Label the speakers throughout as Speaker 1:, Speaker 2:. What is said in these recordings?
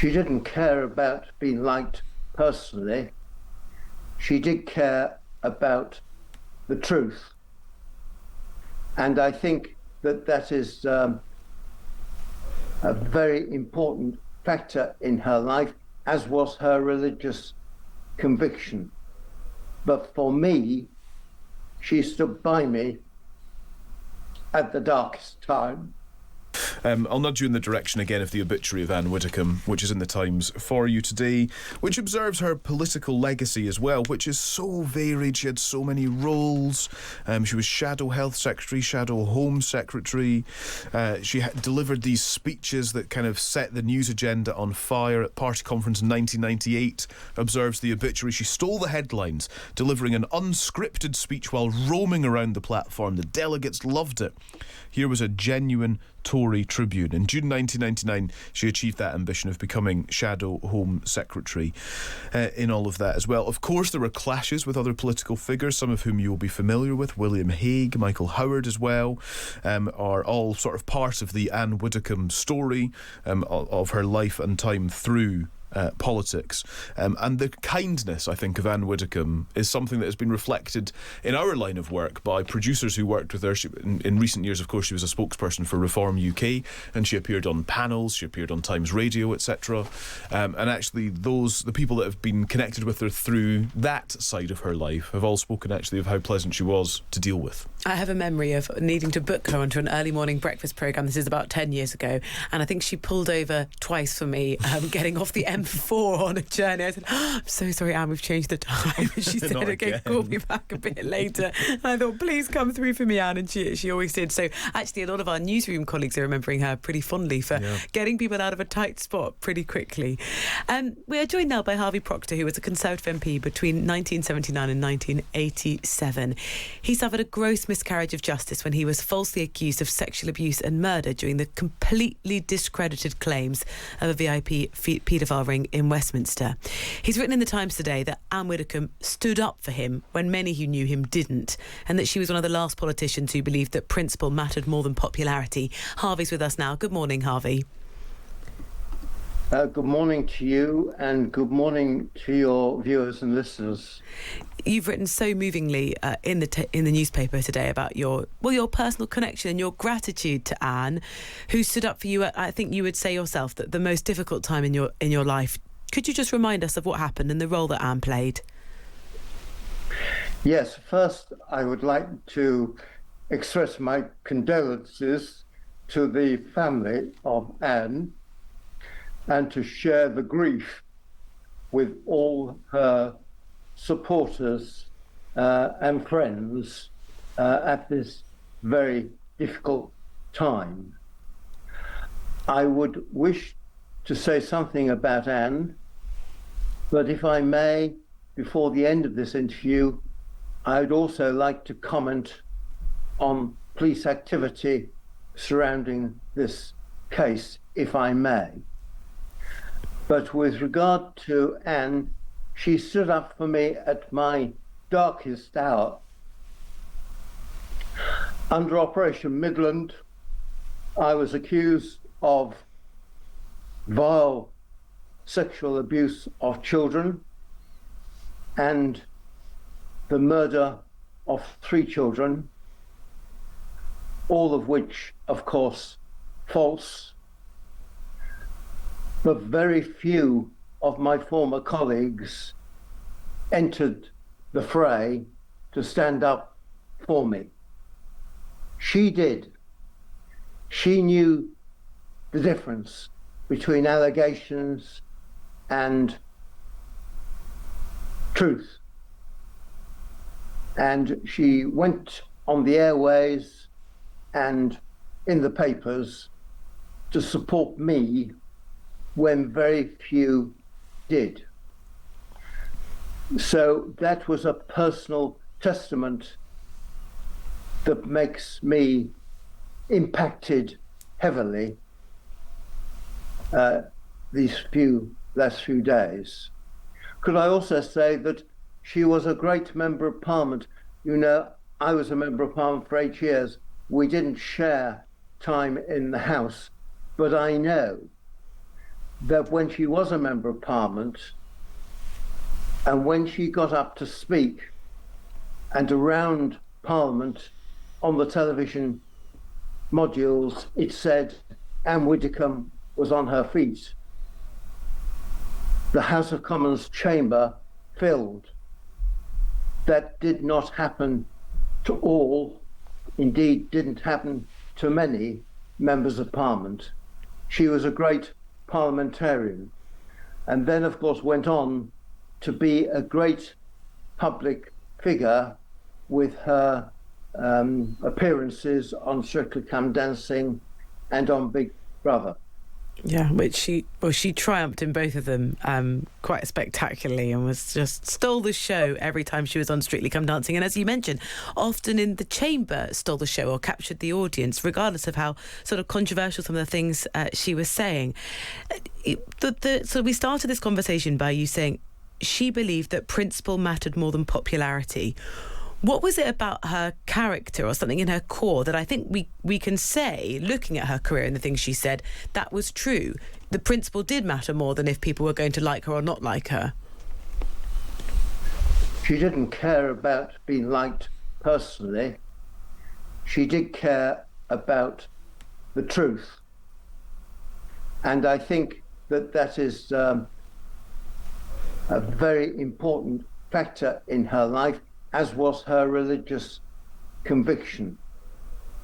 Speaker 1: She didn't care about being liked personally. She did care about the truth. And I think that that is a very important factor in her life, as was her religious conviction. But for me, she stood by me at the darkest time.
Speaker 2: I'll nudge you in the direction again of the obituary of Ann Widdecombe, which is in the Times for you today, which observes her political legacy as well, which is so varied. She had so many roles. She was Shadow Health Secretary, Shadow Home Secretary. She delivered these speeches that kind of set the news agenda on fire at Party Conference in 1998, observes the obituary. She stole the headlines, delivering an unscripted speech while roaming around the platform. The delegates loved it. Here was a genuine Tory Tribune. In June 1999, she achieved that ambition of becoming Shadow Home Secretary. In all of that as well, of course, there were clashes with other political figures, some of whom you will be familiar with. William Hague, Michael Howard as well, are all sort of part of the Ann Widdecombe story of her life and time through politics. And the kindness, I think, of Ann Widdecombe is something that has been reflected in our line of work by producers who worked with her. In recent years, of course, she was a spokesperson for Reform UK, and she appeared on panels, she appeared on Times Radio, etc. And actually, the people that have been connected with her through that side of her life have all spoken actually of how pleasant she was to deal with.
Speaker 3: I have a memory of needing to book her onto an early morning breakfast programme. This is about 10 years ago, and I think she pulled over twice for me, getting off the M4 on a journey. I said, I'm so sorry, Anne, we've changed the time. And she said, okay, call me back a bit later. And I thought, please come through for me, Anne, and she always did. So actually, a lot of our newsroom colleagues are remembering her pretty fondly for getting people out of a tight spot pretty quickly. We are joined now by Harvey Proctor, who was a Conservative MP between 1979 and 1987. He suffered a gross miscarriage of justice when he was falsely accused of sexual abuse and murder during the completely discredited claims of a VIP paedophile ring in Westminster. He's written in the Times today that Ann Widdecombe stood up for him when many who knew him didn't, and that she was one of the last politicians who believed that principle mattered more than popularity. Harvey's with us now. Good morning, Harvey.
Speaker 1: Good morning to you, and good morning to your viewers and listeners.
Speaker 3: You've written so movingly in the newspaper today about your personal connection and your gratitude to Anne, who stood up for you at, I think you would say yourself, that the most difficult time in your life. Could you just remind us of what happened and the role that Anne played?
Speaker 1: Yes, first I would like to express my condolences to the family of Anne, and to share the grief with all her supporters and friends at this very difficult time. I would wish to say something about Anne, but if I may, before the end of this interview, I would also like to comment on police activity surrounding this case, if I may. But with regard to Anne, she stood up for me at my darkest hour. Under Operation Midland, I was accused of vile sexual abuse of children and the murder of 3 children, all of which, of course, false. But very few of my former colleagues entered the fray to stand up for me. She did. She knew the difference between allegations and truth. And she went on the airways and in the papers to support me when very few did. So that was a personal testament that makes me impacted heavily these last few days. Could I also say that she was a great member of Parliament? You know, I was a member of Parliament for 8 years. We didn't share time in the House, but I know that when she was a Member of Parliament and when she got up to speak and around Parliament on the television modules, it said Ann Widdecombe was on her feet. The House of Commons chamber filled. That did not happen to all, indeed didn't happen to many members of Parliament. She was a great parliamentarian, and then of course went on to be a great public figure with her appearances on Strictly Come Dancing and on Big Brother.
Speaker 3: Yeah, which she triumphed in both of them quite spectacularly, and was just stole the show every time she was on Strictly Come Dancing. And as you mentioned, often in the chamber stole the show or captured the audience, regardless of how sort of controversial some of the things she was saying. So we started this conversation by you saying she believed that principle mattered more than popularity. What was it about her character or something in her core that I think we can say, looking at her career and the things she said, that was true? The principle did matter more than if people were going to like her or not like her.
Speaker 1: She didn't care about being liked personally. She did care about the truth. And I think that is a very important factor in her life, as was her religious conviction.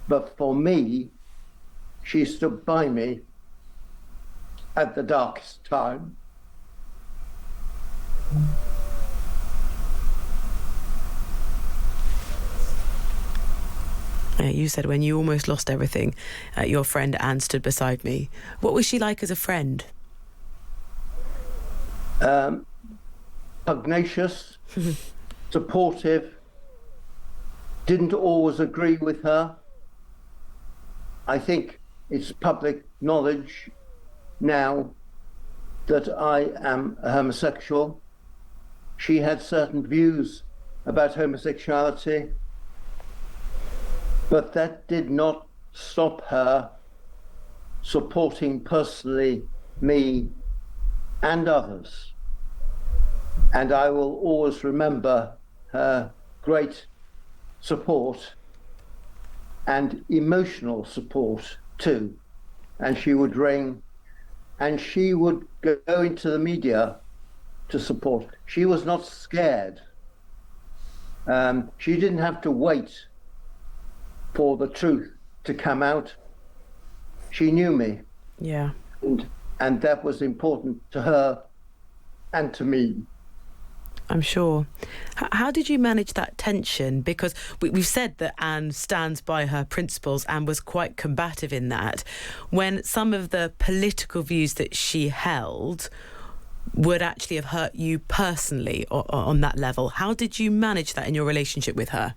Speaker 1: But for me, she stood by me at the darkest time.
Speaker 3: You said when you almost lost everything, your friend Anne stood beside me. What was she like as a friend?
Speaker 1: Pugnacious, supportive, didn't always agree with her. I think it's public knowledge now that I am a homosexual. She had certain views about homosexuality, but that did not stop her supporting personally me and others. And I will always remember her great support and emotional support too. And she would ring and she would go into the media to support. She was not scared. She didn't have to wait for the truth to come out. She knew me.
Speaker 3: Yeah.
Speaker 1: And that was important to her and to me.
Speaker 3: I'm sure. How did you manage that tension? Because we've said that Anne stands by her principles and was quite combative in that, when some of the political views that she held would actually have hurt you personally on that level. How did you manage that in your relationship with her?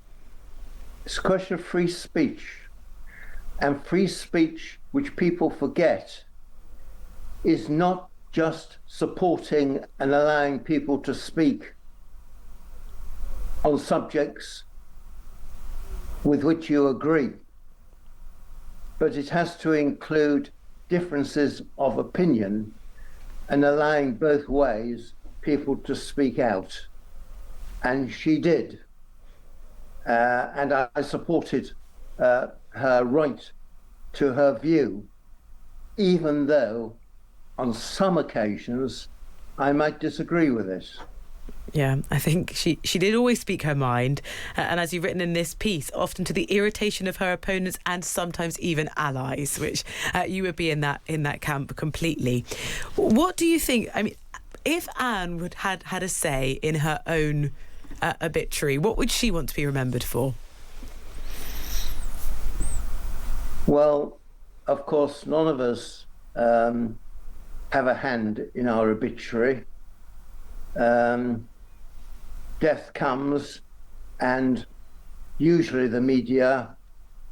Speaker 1: It's a question of free speech. And free speech, which people forget, is not just supporting and allowing people to speak on subjects with which you agree, but it has to include differences of opinion and allowing both ways people to speak out. And she did. And I supported her right to her view, even though on some occasions I might disagree with it.
Speaker 3: Yeah, I think she did always speak her mind, and as you've written in this piece, often to the irritation of her opponents and sometimes even allies, which you would be in that camp completely. What do you think? I mean, if Anne had a say in her own obituary, what would she want to be remembered for?
Speaker 1: Well, of course, none of us have a hand in our obituary. Death comes and usually the media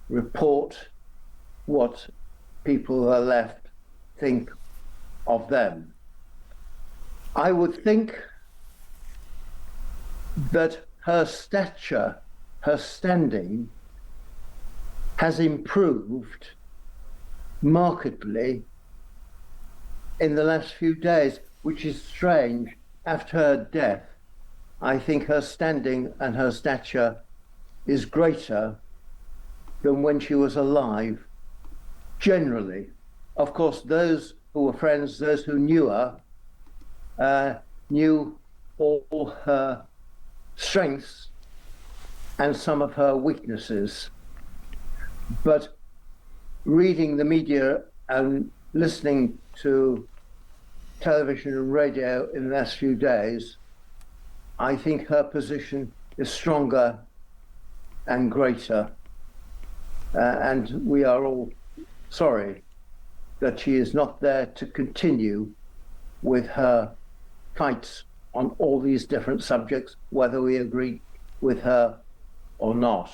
Speaker 1: report what people who are left think of them. I would think that her stature, her standing, has improved markedly in the last few days, which is strange. After her death, I think her standing and her stature is greater than when she was alive, generally. Of course, those who were friends, those who knew her, knew all her strengths and some of her weaknesses. But reading the media and listening to television and radio in the last few days, I think her position is stronger and greater. And we are all sorry that she is not there to continue with her fights on all these different subjects, whether we agree with her or not.